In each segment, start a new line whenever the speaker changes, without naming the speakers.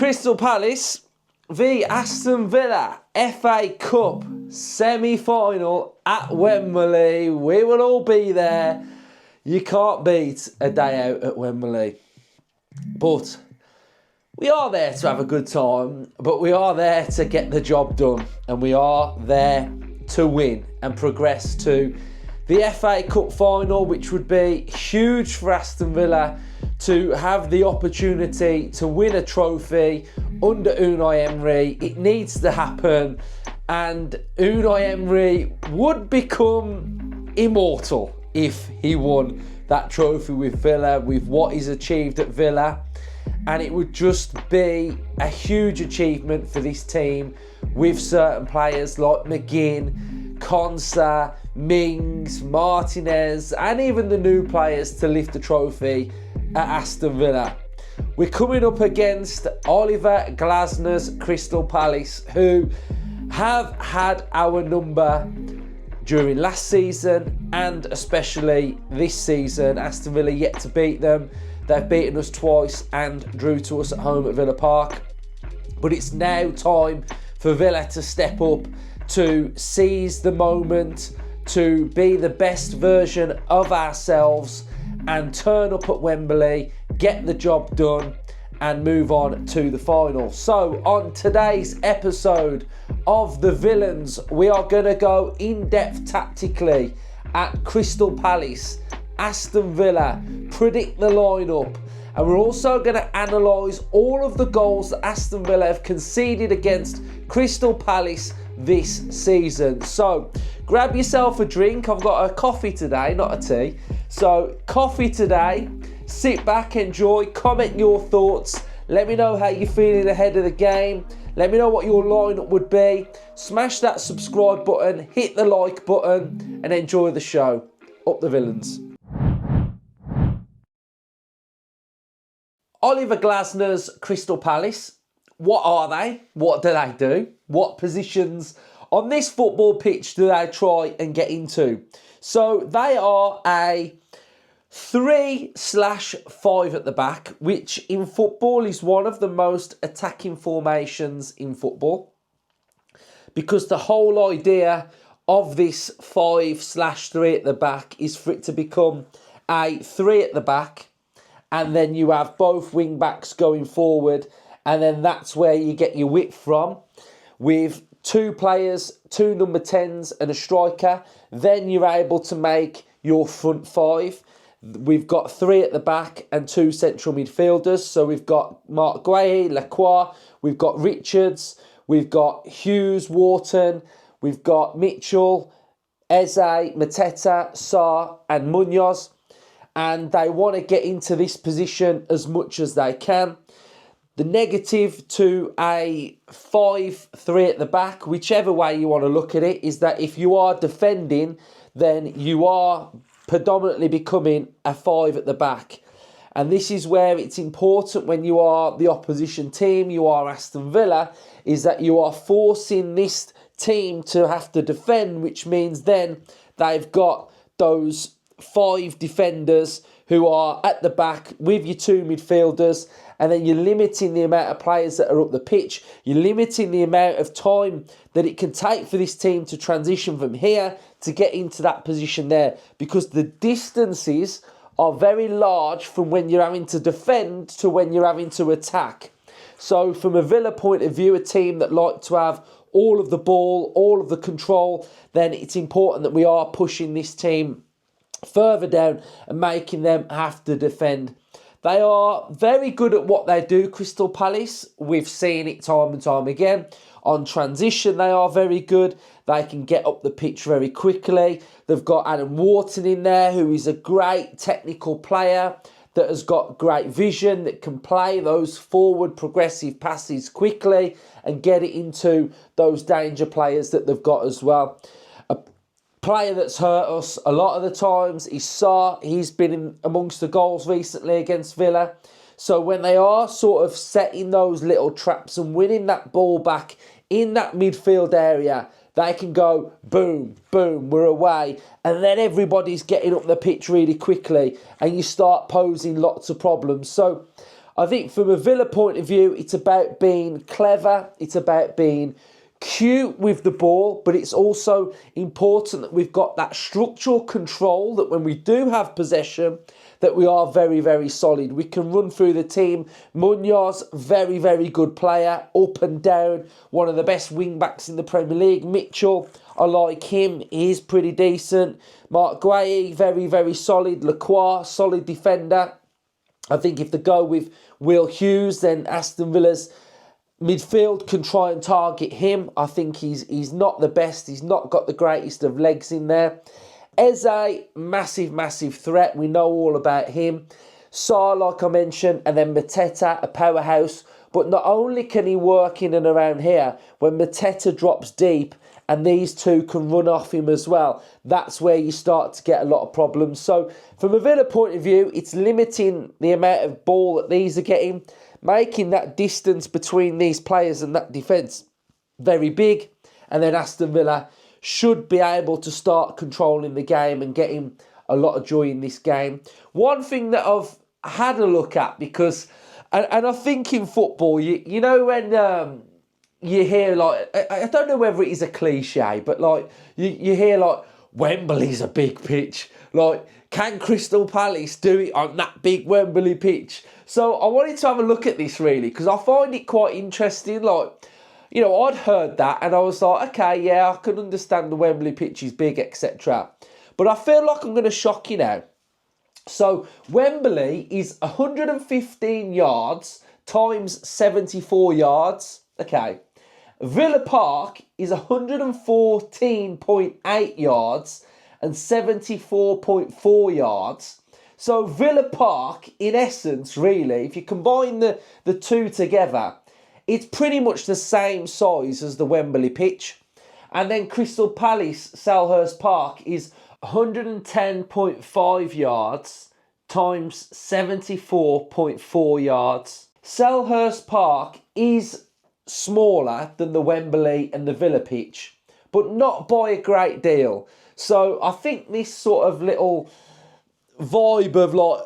Crystal Palace v Aston Villa FA Cup semi-final at Wembley. We will all be there. You can't beat a day out at Wembley. But we are there to have a good time, but we are there to get the job done, and we are there to win and progress to the FA Cup final, which would be huge for Aston Villa to have the opportunity to win a trophy under Unai Emery. It needs to happen, and Unai Emery would become immortal if he won that trophy with Villa, with what he's achieved at Villa. And it would just be a huge achievement for this team with certain players like McGinn, Konsa, Mings, Martinez, and even the new players to lift the trophy at Aston Villa. We're coming up against Oliver Glasner's Crystal Palace, who have had our number during last season and especially this season. Aston Villa yet to beat them. They've beaten us twice and drew to us at home at Villa Park. But it's now time for Villa to step up, to seize the moment, to be the best version of ourselves and turn up at Wembley, get the job done and move on to the final. So on today's episode of The Villains, we are going to go in depth tactically at Crystal Palace, Aston Villa, predict the lineup, and we're also going to analyse all of the goals that Aston Villa have conceded against Crystal Palace this season. So grab yourself a drink. I've got a coffee today, not a tea. So coffee today, sit back, enjoy, comment your thoughts, let me know how you're feeling ahead of the game, let me know what your lineup would be, smash that subscribe button, hit the like button and enjoy the show. Up the Villains. Oliver Glasner's Crystal Palace. What are they? What do they do? What positions on this football pitch do they try and get into? So they are a 3/5 at the back, which in football is one of the most attacking formations in football, because the whole idea of this 5/3 at the back is for it to become a 3 at the back, and then you have both wing backs going forward, and then that's where you get your width from, with two players, two number 10s and a striker. Then you're able to make your front five. We've got 3 at the back and 2 central midfielders. So we've got Mark Guehi, Lacroix, we've got Richards, we've got Hughes, Wharton, we've got Mitchell, Eze, Mateta, Sarr and Munoz. And they want to get into this position as much as they can. The negative to a 5-3 at the back, whichever way you want to look at it, is that if you are defending, then you are predominantly becoming a 5 at the back. And this is where it's important when you are the opposition team, you are Aston Villa, is that you are forcing this team to have to defend, which means then they've got those 5 defenders who are at the back with your 2 midfielders, and then you're limiting the amount of players that are up the pitch. You're limiting the amount of time that it can take for this team to transition from here to get into that position there, because the distances are very large from when you're having to defend to when you're having to attack. So from a Villa point of view, a team that like to have all of the ball, all of the control, then it's important that we are pushing this team further down and making them have to defend. They are very good at what they do, Crystal Palace. We've seen it time and time again. On transition, they are very good. They can get up the pitch very quickly. They've got Adam Wharton in there, who is a great technical player that has got great vision, that can play those forward progressive passes quickly and get it into those danger players that they've got as well. Player that's hurt us a lot of the times is Sarr. He's been in amongst the goals recently against Villa. So when they are sort of setting those little traps and winning that ball back in that midfield area, they can go boom, boom, we're away. And then everybody's getting up the pitch really quickly and you start posing lots of problems. So I think from a Villa point of view, it's about being clever. It's about being cute with the ball, but it's also important that we've got that structural control, that when we do have possession, that we are very, very solid. We can run through the team. Munoz, very, very good player, up and down, one of the best wing-backs in the Premier League. Mitchell, I like him, he's pretty decent. Mark Guehi, very, very solid. Lacroix, solid defender. I think if they go with Will Hughes, then Aston Villa's midfield can try and target him. I think he's not the best. He's not got the greatest of legs in there. Eze, massive, massive threat. We know all about him. Sarr, like I mentioned, and then Mateta, a powerhouse. But not only can he work in and around here, when Mateta drops deep and these two can run off him as well, that's where you start to get a lot of problems. So from a Villa point of view, it's limiting the amount of ball that these are getting, making that distance between these players and that defence very big. And then Aston Villa should be able to start controlling the game and getting a lot of joy in this game. One thing that I've had a look at, because, and I think in football, you know when you hear, like, I don't know whether it is a cliche, but like you hear like, Wembley's a big pitch. Like, can Crystal Palace do it on that big Wembley pitch? So I wanted to have a look at this really, because I find it quite interesting. Like, you know, I'd heard that and I was like, okay, yeah, I can understand the Wembley pitch is big, etc. But I feel like I'm going to shock you now. So Wembley is 115 yards times 74 yards. Okay. Villa Park is 114.8 yards and 74.4 yards. So Villa Park, in essence, really, if you combine the two together, it's pretty much the same size as the Wembley pitch. And then Crystal Palace, Selhurst Park, is 110.5 yards times 74.4 yards. Selhurst Park is smaller than the Wembley and the Villa pitch, but not by a great deal. So I think this sort of little vibe of like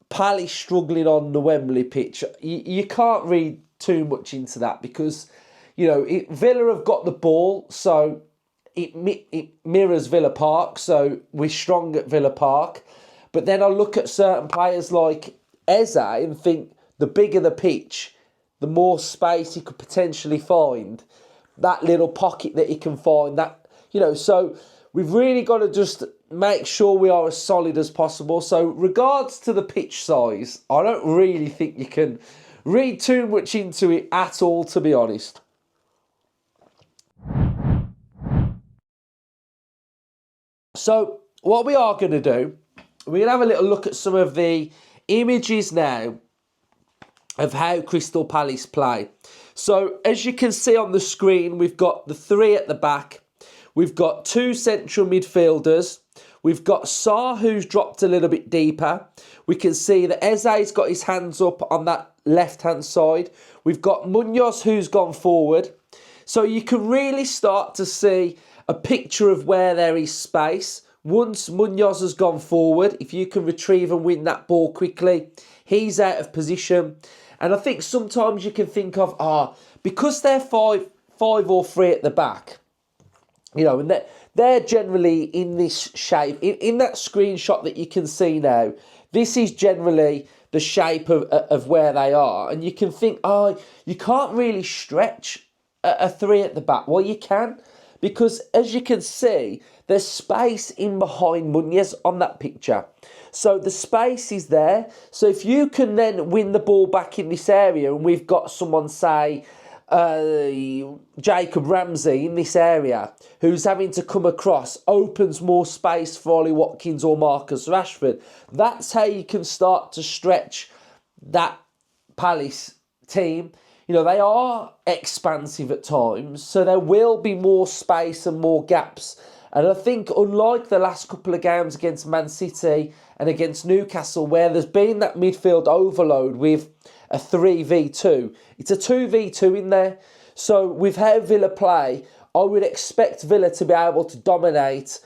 Palace struggling on the Wembley pitch, you can't read too much into that, because, you know, Villa have got the ball, so it mirrors Villa Park, so we're strong at Villa Park. But then I look at certain players like Eze and think the bigger the pitch, the more space he could potentially find, that little pocket that he can find, that, you know, so we've really got to just make sure we are as solid as possible. So regards to the pitch size, I don't really think you can read too much into it at all, to be honest. So what we are going to do, we're going to have a little look at some of the images now of how Crystal Palace play. So as you can see on the screen, we've got the three at the back. We've got two central midfielders. We've got Sarr, who's dropped a little bit deeper. We can see that Eze's got his hands up on that left-hand side. We've got Munoz, who's gone forward. So you can really start to see a picture of where there is space. Once Munoz has gone forward, if you can retrieve and win that ball quickly, he's out of position. And I think sometimes you can think of, because they're five or three at the back, you know, and they're generally in this shape. In that screenshot that you can see now, this is generally the shape of where they are. And you can think, you can't really stretch a three at the back. Well, you can, because as you can see, there's space in behind Munoz on that picture. So the space is there. So if you can then win the ball back in this area, and we've got someone, say, Jacob Ramsey in this area, who's having to come across, opens more space for Ollie Watkins or Marcus Rashford. That's how you can start to stretch that Palace team. You know, they are expansive at times, so there will be more space and more gaps. And I think, unlike the last couple of games against Man City and against Newcastle, where there's been that midfield overload with a 3v2, it's a 2v2 in there. So with how Villa play, I would expect Villa to be able to dominate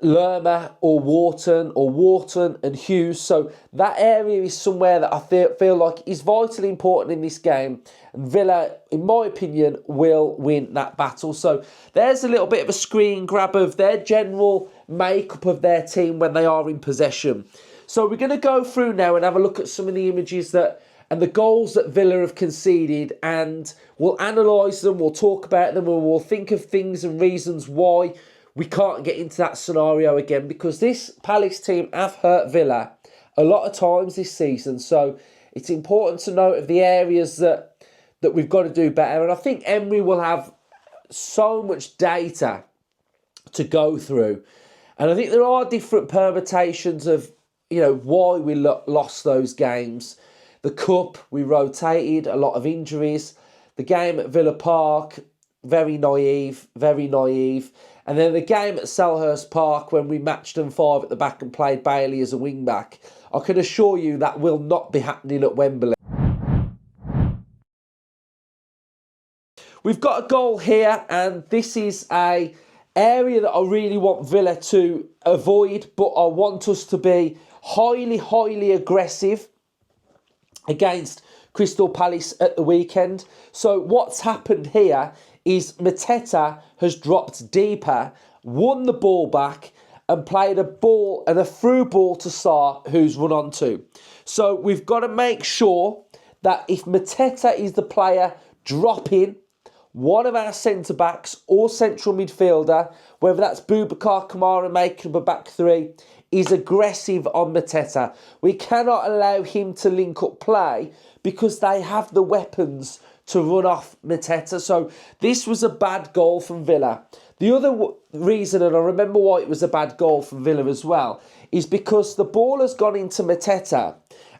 Lerma or Wharton and Hughes. So that area is somewhere that I feel like is vitally important in this game. And Villa, in my opinion, will win that battle. So there's a little bit of a screen grab of their general makeup of their team when they are in possession. So we're going to go through now and have a look at some of the images and the goals that Villa have conceded, and we'll analyse them, we'll talk about them, and we'll think of things and reasons why we can't get into that scenario again, because this Palace team have hurt Villa a lot of times this season. So it's important to note of the areas that we've got to do better. And I think Emery will have so much data to go through. And I think there are different permutations of, why we lost those games. The Cup, we rotated, a lot of injuries. The game at Villa Park, very naive. And then the game at Selhurst Park when we matched them 5 at the back and played Bailey as a wing-back. I can assure you that will not be happening at Wembley. We've got a goal here, and this is a area that I really want Villa to avoid, but I want us to be highly aggressive against Crystal Palace at the weekend. So what's happened here is Mateta has dropped deeper, won the ball back, and played a ball and a through ball to Sarr, who's run onto. So we've got to make sure that if Mateta is the player dropping, one of our centre-backs or central midfielder, whether that's Boubacar Kamara making up a back three, is aggressive on Mateta. We cannot allow him to link up play because they have the weapons to run off Mateta. So this was a bad goal from Villa. The other reason, and I remember why it was a bad goal from Villa as well, is because the ball has gone into Mateta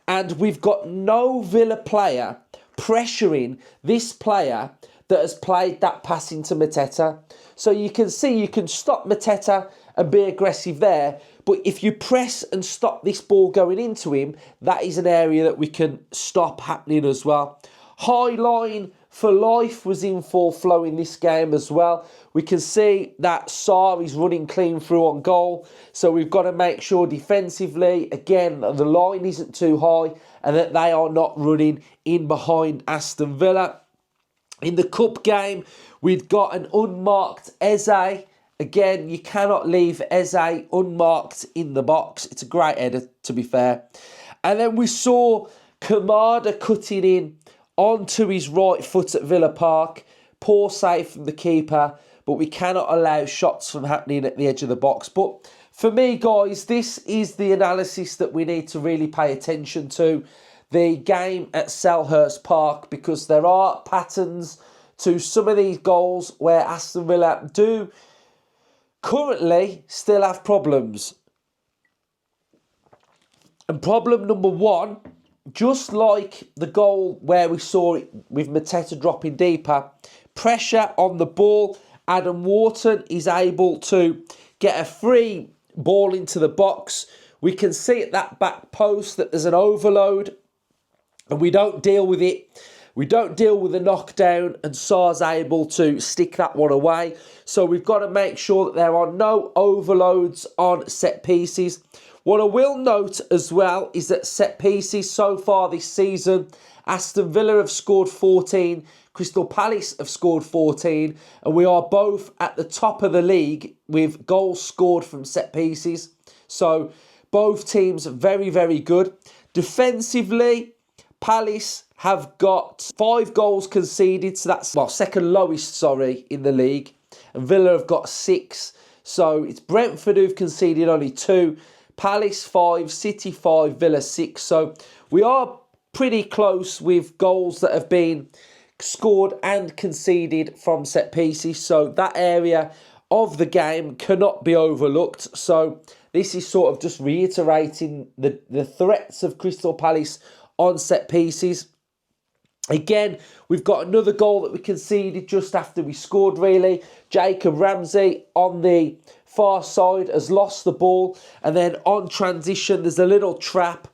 and we've got no Villa player pressuring this player that has played that pass into Mateta. So you can see you can stop Mateta and be aggressive there, but if you press and stop this ball going into him, that is an area that we can stop happening as well. High line for life was in full flow in this game as well. We can see that Sarr is running clean through on goal, so we've got to make sure defensively, again, the line isn't too high and that they are not running in behind Aston Villa. In the Cup game, we've got an unmarked Eze. Again, you cannot leave Eze unmarked in the box. It's a great header, to be fair. And then we saw Kamada cutting in onto his right foot at Villa Park. Poor save from the keeper, but we cannot allow shots from happening at the edge of the box. But for me, guys, this is the analysis that we need to really pay attention to. The game at Selhurst Park, because there are patterns to some of these goals where Aston Villa do currently still have problems. And problem number one, just like the goal where we saw it with Mateta dropping deeper, pressure on the ball. Adam Wharton is able to get a free ball into the box. We can see at that back post that there's an overload, and we don't deal with it. We don't deal with the knockdown, and Sarr's able to stick that one away. So we've got to make sure that there are no overloads on set pieces. What I will note as well is that set pieces so far this season, Aston Villa have scored 14, Crystal Palace have scored 14, and we are both at the top of the league with goals scored from set pieces. So both teams very, very good. Defensively, Palace have got 5 goals conceded, so that's second lowest, in the league. And Villa have got 6. So it's Brentford who've conceded only 2. Palace 5, City 5, Villa 6. So we are pretty close with goals that have been scored and conceded from set pieces. So that area of the game cannot be overlooked. So this is sort of just reiterating the threats of Crystal Palace on set pieces. Again, we've got another goal that we conceded just after we scored, really. Jacob Ramsey on the far side has lost the ball, and then on transition there's a little trap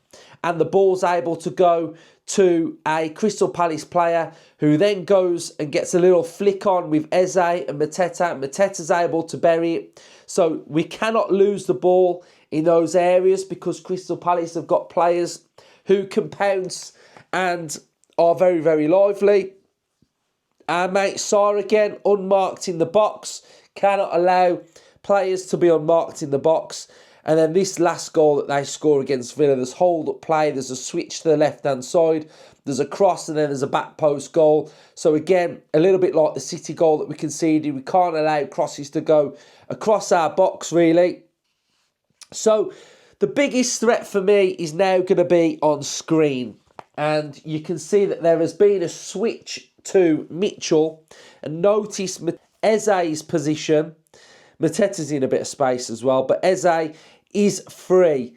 and the ball's able to go to a Crystal Palace player who then goes and gets a little flick on with Eze and Mateta. Mateta's able to bury it. So we cannot lose the ball in those areas because Crystal Palace have got players who can pounce and are very, very lively. Our mate Sarr again, unmarked in the box. Cannot allow players to be unmarked in the box. And then this last goal that they score against Villa, there's hold-up play, there's a switch to the left-hand side, there's a cross, and then there's a back post goal. So again, a little bit like the City goal that we conceded. We can't allow crosses to go across our box, really. So the biggest threat for me is now going to be on screen. And you can see that there has been a switch to Mitchell. And notice Eze's position. Mateta's in a bit of space as well. But Eze is free.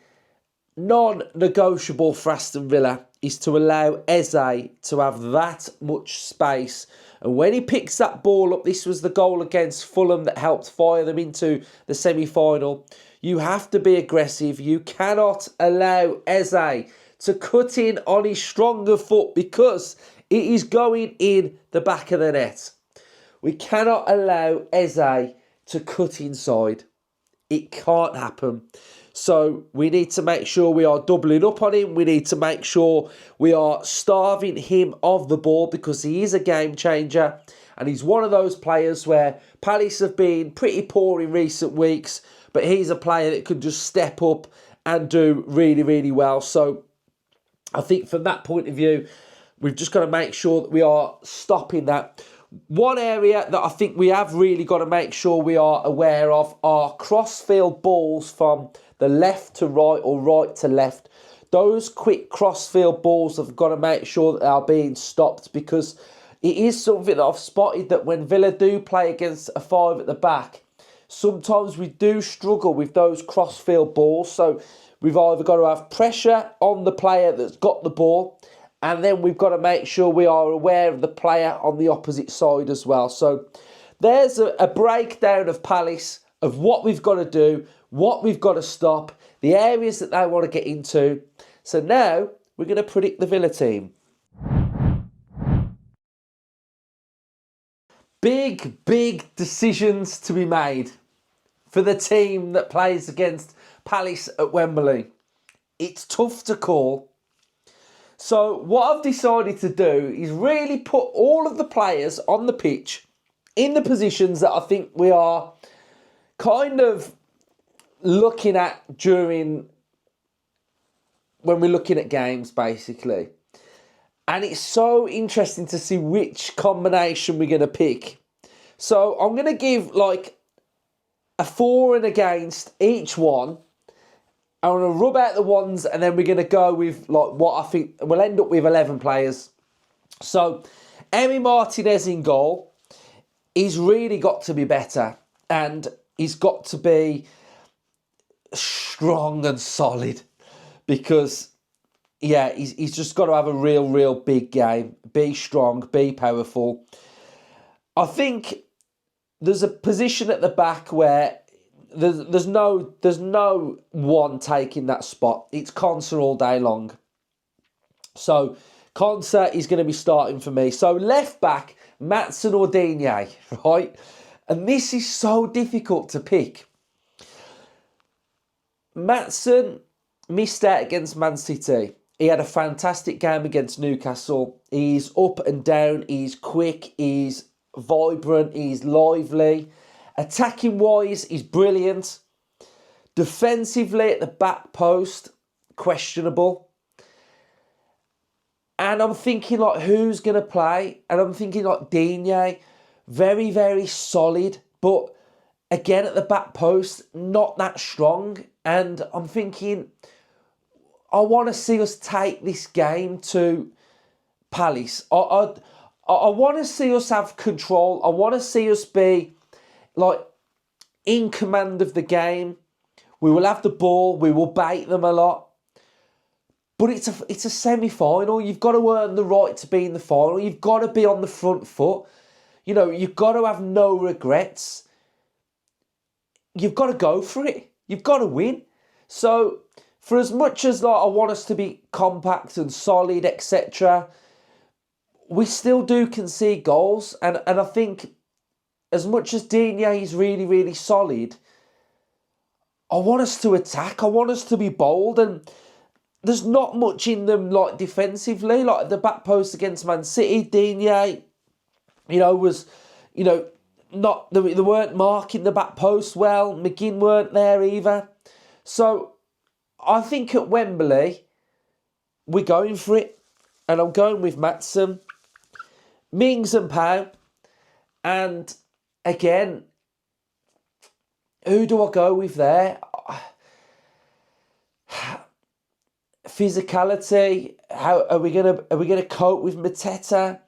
Non-negotiable for Aston Villa is to allow Eze to have that much space. And when he picks that ball up, this was the goal against Fulham that helped fire them into the semi-final. You have to be aggressive. You cannot allow Eze to cut in on his stronger foot because it is going in the back of the net. We cannot allow Eze to cut inside. It can't happen. So we need to make sure we are doubling up on him. We need to make sure we are starving him of the ball because he is a game changer. And he's one of those players where Palace have been pretty poor in recent weeks. But he's a player that can just step up and do really, really well. So I think from that point of view, we've just got to make sure that we are stopping that. One area that I think we have really got to make sure we are aware of are crossfield balls from the left to right or right to left. Those quick crossfield balls have got to make sure that they are being stopped because it is something that I've spotted that when Villa do play against a five at the back, sometimes we do struggle with those crossfield balls. So we've either got to have pressure on the player that's got the ball, and then we've got to make sure we are aware of the player on the opposite side as well. So there's a breakdown of Palace, of what we've got to do, what we've got to stop, the areas that they want to get into. So now we're going to predict the Villa team. Big decisions to be made for the team that plays against Palace at Wembley. It's tough to call. So what I've decided to do is really put all of the players on the pitch in the positions that I think we are kind of looking at when we're looking at games, basically. And it's so interesting to see which combination we're going to pick. So I'm going to give like a for and against each one. I'm going to rub out the ones and then we're going to go with like what I think. We'll end up with 11 players. So Emery Martinez in goal. He's really got to be better. And he's got to be strong and solid. Because, yeah, he's just got to have a real big game. Be strong, be powerful. I think there's a position at the back where there's no one taking that spot. It's Konsa all day long. So Konsa is going to be starting for me. So left back, Maatsen or Digne, right? And this is so difficult to pick. Maatsen missed out against Man City. He had a fantastic game against Newcastle. He's up and down. He's quick. He's vibrant. He's lively. Attacking wise, he's brilliant. Defensively at the back post, questionable. And I'm thinking like, who's going to play? And I'm thinking like Digne, very solid. But again, at the back post, not that strong. And I'm thinking, I want to see us take this game to Palace. I want to see us have control. I want to see us be like in command of the game. We will have the ball. We will bait them a lot. But it's a semi-final. You've got to earn the right to be in the final. You've got to be on the front foot. You know, you've got to have no regrets. You've got to go for it. You've got to win. So for as much as like I want us to be compact and solid, etc., we still do concede goals. And I think as much as Digne is really solid, I want us to attack. I want us to be bold, and there's not much in them like defensively. Like the back post against Man City, Digne, was, not they weren't marking the back post well. McGinn weren't there either. So I think at Wembley we're going for it, and I'm going with Maatsen, Mings and Pau, and again, who do I go with there? Physicality. How are we gonna cope with Mateta?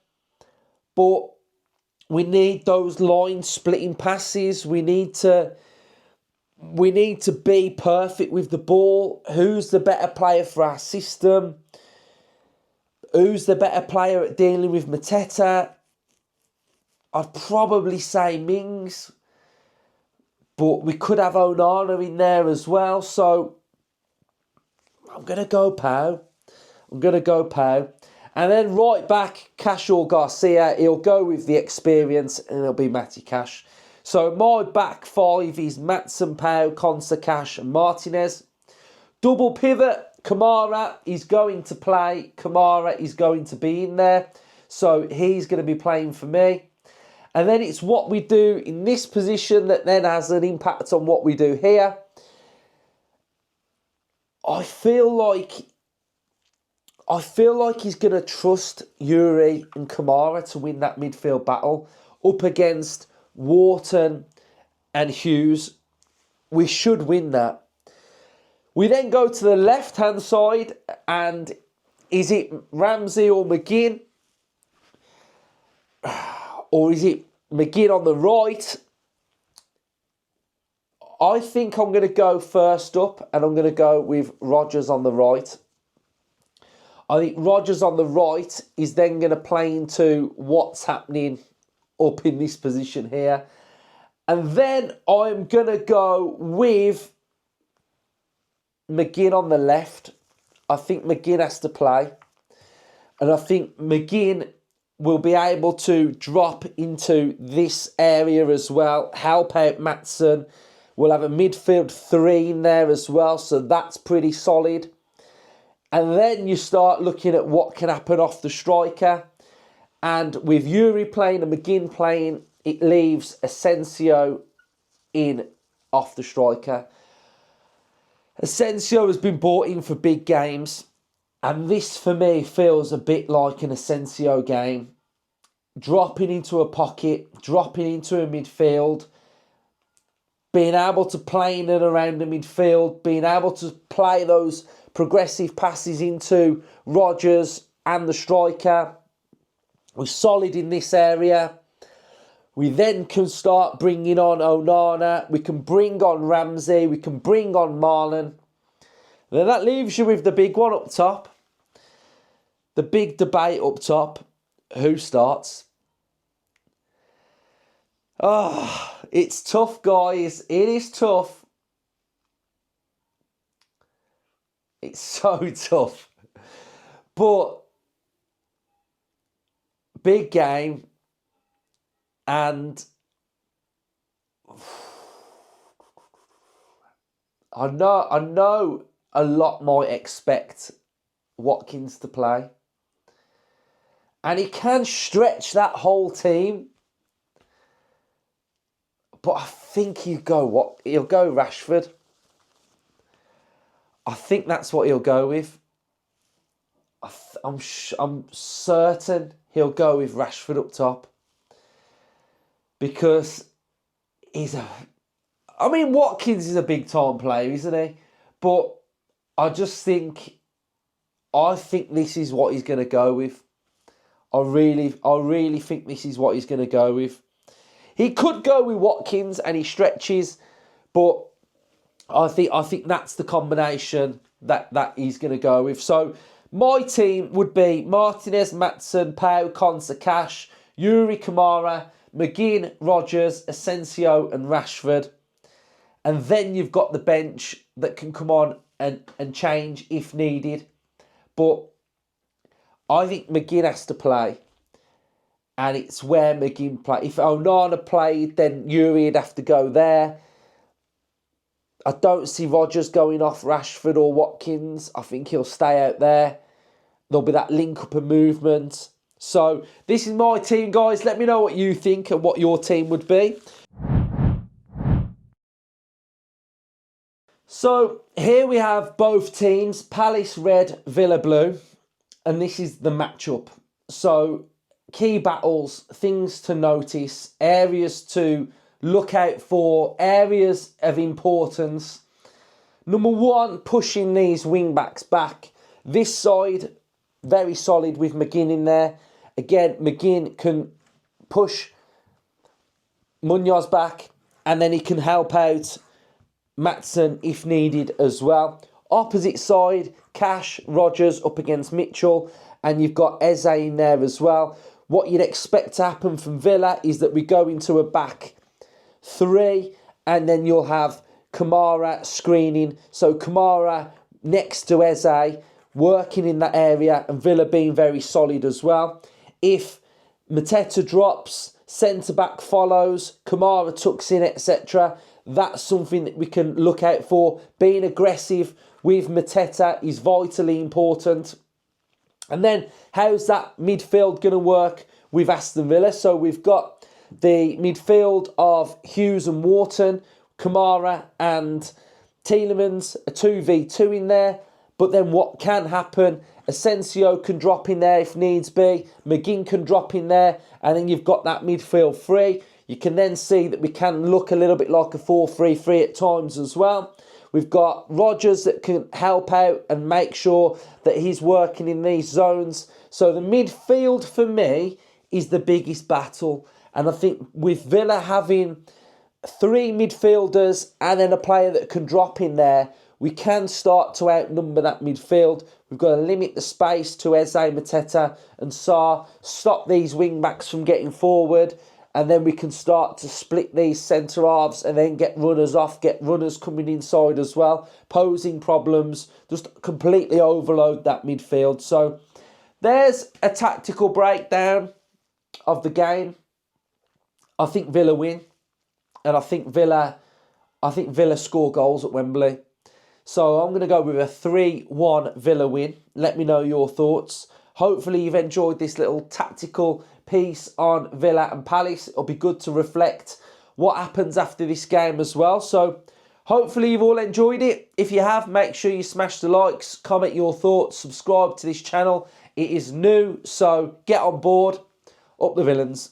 But we need those line splitting passes. We need to be perfect with the ball. Who's the better player for our system? Who's the better player at dealing with Mateta? I'd probably say Mings, but we could have Onana in there as well. So I'm going to go Pau. And then right back, Cash or Garcia. He'll go with the experience, and it'll be Matty Cash. So my back five is Maatsen, Pau, Konsa, Cash and Martinez. Double pivot, Kamara is going to play. Kamara is going to be in there. So he's going to be playing for me. And then it's what we do in this position that then has an impact on what we do here. I feel like he's going to trust Yuri and Kamara to win that midfield battle up against Wharton and Hughes. We should win that. We then go to the left-hand side, and is it Ramsey or McGinn? Or is it McGinn on the right? I think I'm going to go first up, and I'm going to go with Rodgers on the right. I think Rodgers on the right is then going to play into what's happening up in this position here. And then I'm going to go with McGinn on the left. I think McGinn has to play. And I think McGinn will be able to drop into this area as well, help out Maatsen. We'll have a midfield three in there as well, so that's pretty solid. And then you start looking at what can happen off the striker. And with Yuri playing and McGinn playing, it leaves Asensio in off the striker. Asensio has been brought in for big games. And this, for me, feels a bit like an Asensio game. Dropping into a pocket, dropping into a midfield, being able to play in and around the midfield, being able to play those progressive passes into Rodgers and the striker. We're solid in this area. We then can start bringing on Onana. We can bring on Ramsey. We can bring on Marlon. Then that leaves you with the big one up top. The big debate up top. Who starts? Oh, it's tough, guys. It is tough. It's so tough. But big game. And I know a lot might expect Watkins to play. And he can stretch that whole team. But I think he'll go Rashford. I think that's what he'll go with. I'm certain he'll go with Rashford up top. Because Watkins is a big time player, isn't he? But I think this is what he's going to go with. I really think this is what he's going to go with. He could go with Watkins and he stretches, but I think that's the combination that he's going to go with. So my team would be Martinez, Maatsen, Pau, Konsa, Cash, Yuri, Kamara, McGinn, Rodgers, Asensio and Rashford. And then you've got the bench that can come on and change if needed. But I think McGinn has to play. And it's where McGinn plays. If Onana played, then Yuri would have to go there. I don't see Rodgers going off Rashford or Watkins. I think he'll stay out there. There'll be that link-up and movement. So this is my team, guys. Let me know what you think and what your team would be. So here we have both teams, Palace red, Villa blue. And this is the matchup. So key battles, things to notice, areas to look out for, areas of importance. Number one, pushing these wing-backs back. This side, very solid with McGinn in there. Again, McGinn can push Munoz back, and then he can help out Maatsen if needed as well. Opposite side, Cash, Rodgers up against Mitchell, and you've got Eze in there as well. What you'd expect to happen from Villa is that we go into a back three, and then you'll have Kamara screening. So Kamara next to Eze, working in that area, and Villa being very solid as well. If Mateta drops, centre-back follows, Kamara tucks in, etc., that's something that we can look out for. Being aggressive with Mateta is vitally important. And then, how's that midfield going to work with Aston Villa? So we've got the midfield of Hughes and Wharton, Kamara and Tielemans, a 2v2 in there. But then what can happen, Asensio can drop in there if needs be, McGinn can drop in there, and then you've got that midfield free. You can then see that we can look a little bit like a 4-3-3 at times as well. We've got Rodgers that can help out and make sure that he's working in these zones. So the midfield for me is the biggest battle. And I think with Villa having three midfielders and then a player that can drop in there, we can start to outnumber that midfield. We've got to limit the space to Eze, Mateta and Sarr, stop these wing-backs from getting forward, and then we can start to split these centre-halves and then get runners off, get runners coming inside as well, posing problems, just completely overload that midfield. So there's a tactical breakdown of the game. I think Villa win, and I think Villa score goals at Wembley. So I'm going to go with a 3-1 Villa win. Let me know your thoughts. Hopefully you've enjoyed this little tactical piece on Villa and Palace. It'll be good to reflect what happens after this game as well. So hopefully you've all enjoyed it. If you have, make sure you smash the likes, comment your thoughts, subscribe to this channel. It is new, so get on board. Up the villains.